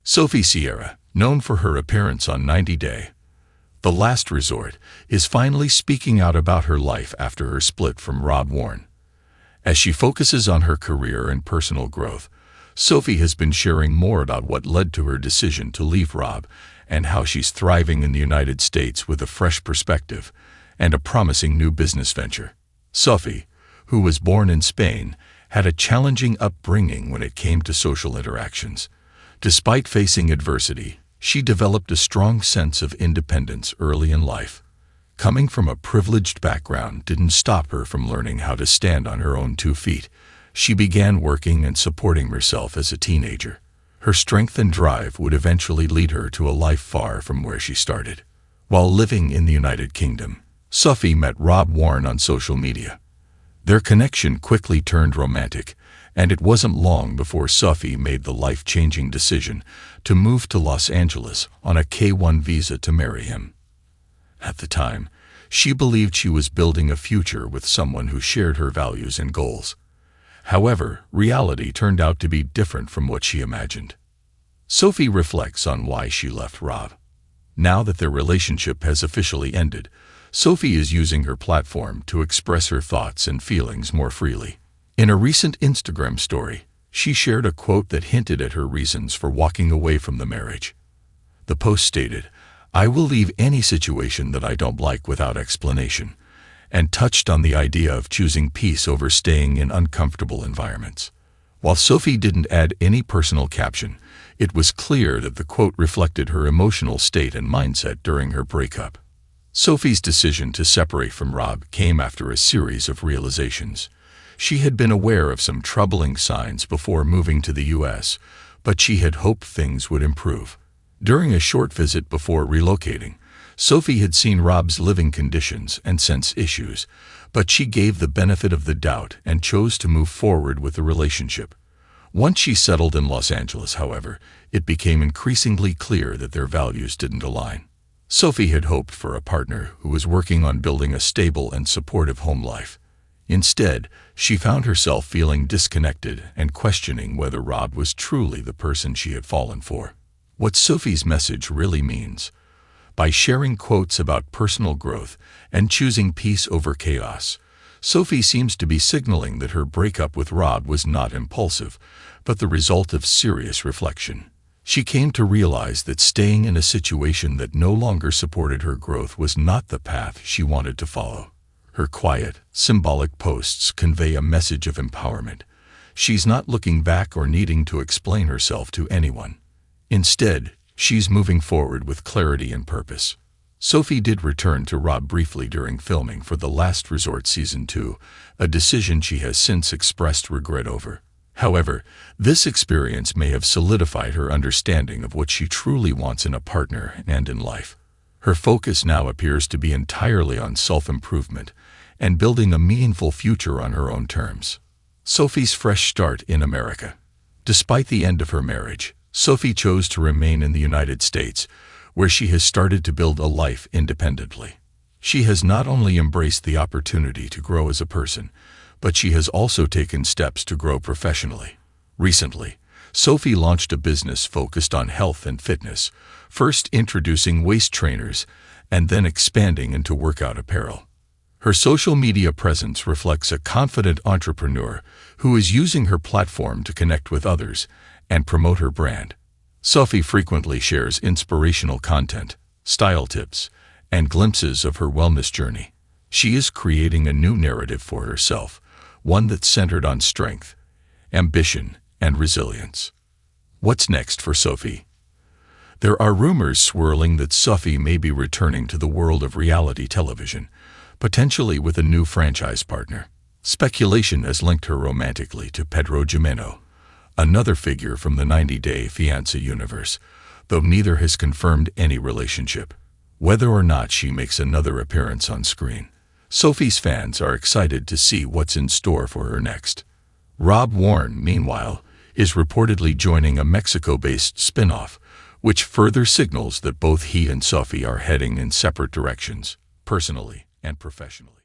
Sophie Sierra, known for her appearance on 90 Day, The Last Resort, is finally speaking out about her life after her split from Warne. As she focuses on her career and personal growth, Sophie has been sharing more about what led to her decision to leave Rob and how she's thriving in the United States with a fresh perspective and a promising new business venture. Sophie, who was born in Spain, had a challenging upbringing when it came to social interactions. Despite facing adversity, she developed a strong sense of independence early in life. Coming from a privileged background didn't stop her from learning how to stand on her own 2 feet. She began working and supporting herself as a teenager. Her strength and drive would eventually lead her to a life far from where she started. While living in the United Kingdom, Sophie met Warne on social media. Their connection quickly turned romantic, and it wasn't long before Sophie made the life-changing decision to move to Los Angeles on a K-1 visa to marry him. At the time, she believed she was building a future with someone who shared her values and goals. However, reality turned out to be different from what she imagined. Sophie reflects on why she left Rob. Now that their relationship has officially ended, Sophie is using her platform to express her thoughts and feelings more freely. In a recent Instagram story, she shared a quote that hinted at her reasons for walking away from the marriage. The post stated, "I will leave any situation that I don't like without explanation," and touched on the idea of choosing peace over staying in uncomfortable environments. While Sophie didn't add any personal caption, it was clear that the quote reflected her emotional state and mindset during her breakup. Sophie's decision to separate from Rob came after a series of realizations. She had been aware of some troubling signs before moving to the U.S., but she had hoped things would improve. During a short visit before relocating, Sophie had seen Rob's living conditions and sensed issues, but she gave the benefit of the doubt and chose to move forward with the relationship. Once she settled in Los Angeles, however, it became increasingly clear that their values didn't align. Sophie had hoped for a partner who was working on building a stable and supportive home life. Instead, she found herself feeling disconnected and questioning whether Rob was truly the person she had fallen for. What Sophie's message really means. By sharing quotes about personal growth and choosing peace over chaos, Sophie seems to be signaling that her breakup with Rob was not impulsive, but the result of serious reflection. She came to realize that staying in a situation that no longer supported her growth was not the path she wanted to follow. Her quiet, symbolic posts convey a message of empowerment. She's not looking back or needing to explain herself to anyone. Instead, she's moving forward with clarity and purpose. Sophie did return to Rob briefly during filming for The Last Resort Season 2, a decision she has since expressed regret over. However, this experience may have solidified her understanding of what she truly wants in a partner and in life. Her focus now appears to be entirely on self-improvement and building a meaningful future on her own terms. Sophie's fresh start in America. Despite the end of her marriage, Sophie chose to remain in the United States, where she has started to build a life independently. She has not only embraced the opportunity to grow as a person, but she has also taken steps to grow professionally. Recently, Sophie launched a business focused on health and fitness, first introducing waist trainers and then expanding into workout apparel. Her social media presence reflects a confident entrepreneur who is using her platform to connect with others and promote her brand. Sophie frequently shares inspirational content, style tips, and glimpses of her wellness journey. She is creating a new narrative for herself, one that's centered on strength, ambition, and resilience. What's next for Sophie? There are rumors swirling that Sophie may be returning to the world of reality television, potentially with a new franchise partner. Speculation has linked her romantically to Pedro Jimeno, another figure from the 90-Day Fiancé universe, though neither has confirmed any relationship. Whether or not she makes another appearance on screen, Sophie's fans are excited to see what's in store for her next. Warne, meanwhile, is reportedly joining a Mexico-based spin-off, which further signals that both he and Sophie are heading in separate directions, personally and professionally.